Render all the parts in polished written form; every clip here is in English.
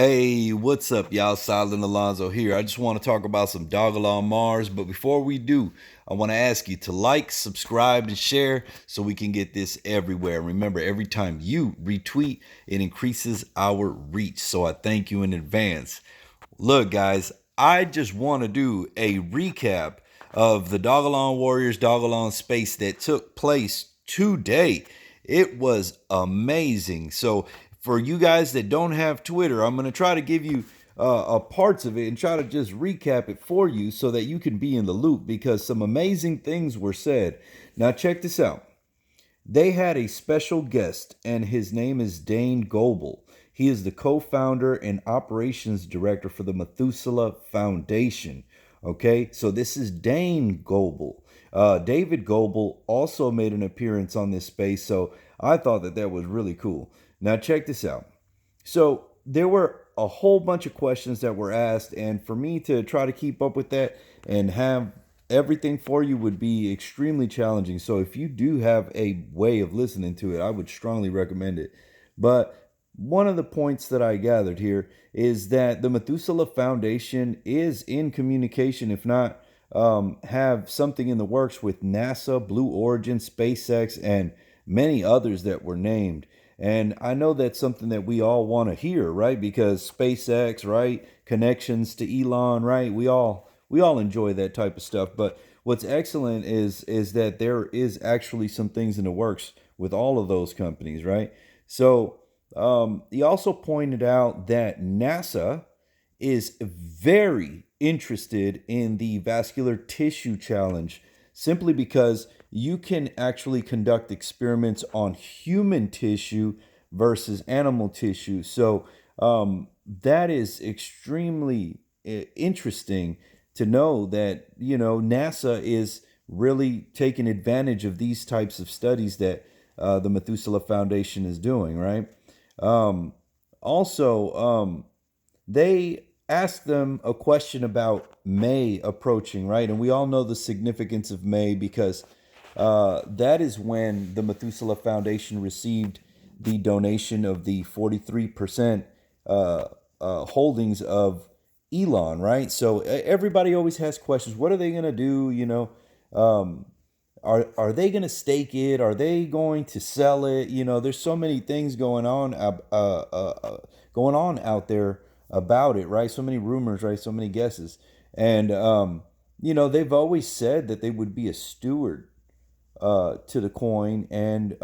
Hey, what's up, y'all? Silent Alonzo here. I just want to talk about some Dogelon Mars, but before we do, I want to ask you to like, subscribe, and share so we can get this everywhere. Remember, every time you retweet, it increases our reach. So I thank you in advance. Look, guys, I just want to do a recap of the Dogelon Warriors Dogelon Space that took place today. It was amazing. So, for you guys that don't have Twitter, I'm going to try to give you parts of it and try to just recap it for you so that you can be in the loop because some amazing things were said. Now, check this out. They had a special guest, and his name is Dane Goebel. He is the co-founder and operations director for the Methuselah Foundation. Okay, so this is Dane Goebel. David Goebel also made an appearance on this space, so I thought that was really cool. Now, check this out. So, there were a whole bunch of questions that were asked, and for me to try to keep up with that and have everything for you would be extremely challenging. So if you do have a way of listening to it, I would strongly recommend it. But one of the points that I gathered here is that the Methuselah Foundation is in communication, if not have something in the works with NASA, Blue Origin, SpaceX, and many others that were named. And I know that's something that we all want to hear, right? Because SpaceX, right? Connections to Elon, right? We all enjoy that type of stuff. But what's excellent is that there is actually some things in the works with all of those companies, right? So he also pointed out that NASA is very interested in the vascular tissue challenge simply because you can actually conduct experiments on human tissue versus animal tissue. So that is extremely interesting to know that, NASA is really taking advantage of these types of studies that the Methuselah Foundation is doing, right? Um, also, they asked them a question about May approaching, right? And we all know the significance of May because that is when the Methuselah Foundation received the donation of the 43% holdings of Elon, right? So everybody always has questions. What are they going to do? Um, are they going to stake it? Are they going to sell it? There's so many things going on out there about it, right? So many rumors, right? So many guesses, and they've always said that they would be a steward to the coin and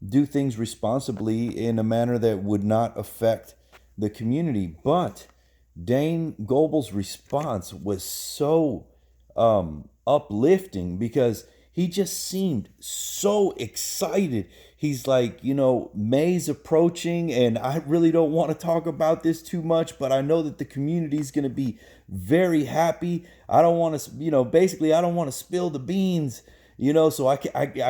do things responsibly in a manner that would not affect the community. But Dane Goebel's response was so uplifting because he just seemed so excited. He's like, May's approaching, and I really don't want to talk about this too much, but I know that the community is going to be very happy. I don't want to, basically, I don't want to spill the beans, so I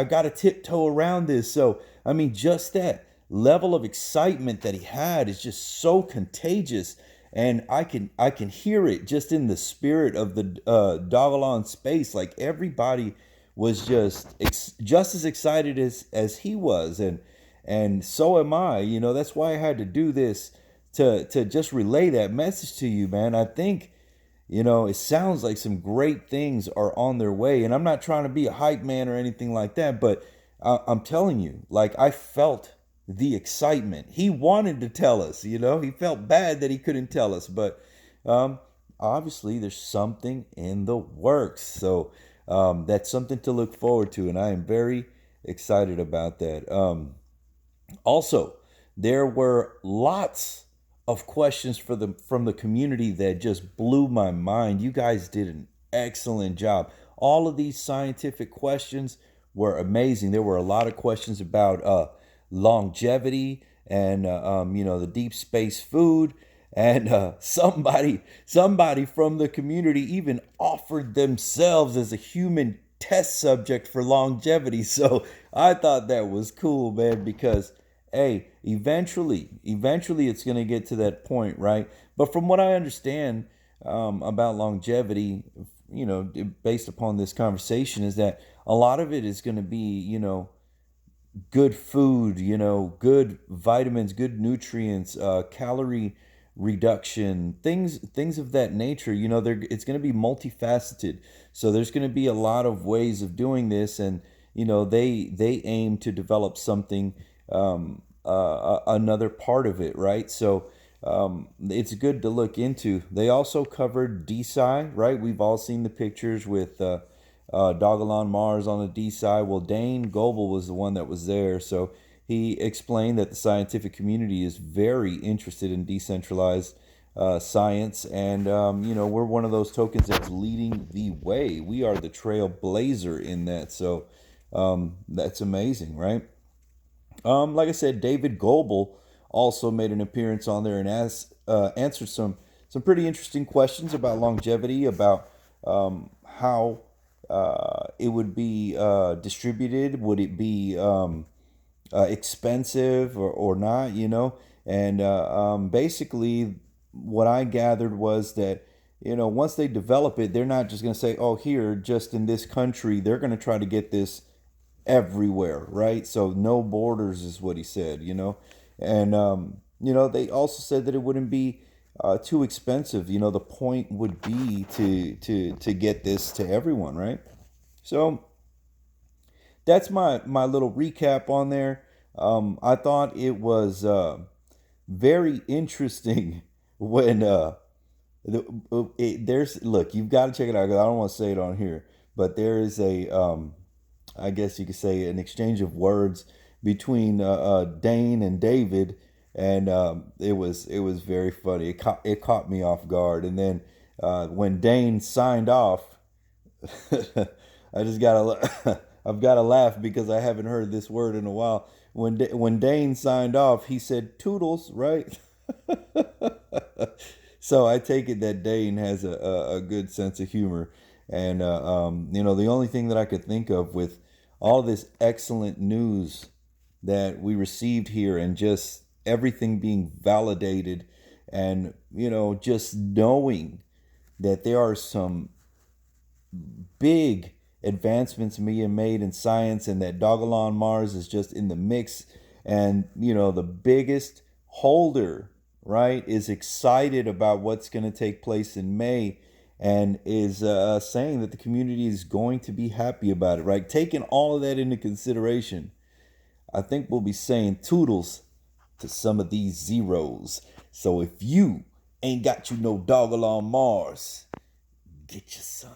got to tiptoe around this. So, I mean, just that level of excitement that he had is just so contagious, and I can hear it just in the spirit of the Dogelon space. Like everybody was just as excited as he was, and so am I. That's why I had to do this to just relay that message to you, man. I think it sounds like some great things are on their way, and I'm not trying to be a hype man or anything like that, but I'm telling you, like I felt the excitement. He wanted to tell us, he felt bad that he couldn't tell us, but um, obviously there's something in the works. So that's something to look forward to, and I am very excited about that. Also, there were lots of questions from the community that just blew my mind. You guys did an excellent job. All of these scientific questions were amazing. There were a lot of questions about longevity and the deep space food. And somebody from the community even offered themselves as a human test subject for longevity. So I thought that was cool, man, because hey, eventually it's going to get to that point, right? But from what I understand about longevity, based upon this conversation, is that a lot of it is going to be, good food, good vitamins, good nutrients, calorie reduction, things of that nature. It's going to be multifaceted. So there's going to be a lot of ways of doing this, and they aim to develop something, another part of it, right? So it's good to look into. They also covered DSci, right? We've all seen the pictures with Dogelon Mars on the DSci. Well, Dane Goebel was the one that was there, so he explained that the scientific community is very interested in decentralized science, and we're one of those tokens that's leading the way. We are the trailblazer in that, so that's amazing, right? Like I said, David Goebel also made an appearance on there and answered some pretty interesting questions about longevity, about how it would be distributed. Would it be expensive or not? And basically, what I gathered was that once they develop it, they're not just going to say, "Oh, here, just in this country." They're going to try to get this everywhere, right? So no borders is what he said, and they also said that it wouldn't be too expensive. The point would be to get this to everyone, right? So that's my little recap on there. I thought it was very interesting when there's look, you've got to check it out because I don't want to say it on here, but there is a I guess you could say an exchange of words between Dane and David, and it was very funny. It caught me off guard, and then when Dane signed off, I just gotta I've gotta laugh because I haven't heard this word in a while. When Dane signed off, he said "Toodles," right? So I take it that Dane has a good sense of humor. And, the only thing that I could think of with all this excellent news that we received here and just everything being validated and, just knowing that there are some big advancements being made in science and that Dogelon Mars is just in the mix. And, the biggest holder, right, is excited about what's going to take place in May and is saying that the community is going to be happy about it, right? Taking all of that into consideration, I think we'll be saying Toodles to some of these zeros. So if you ain't got no Dogelon Mars, get you some.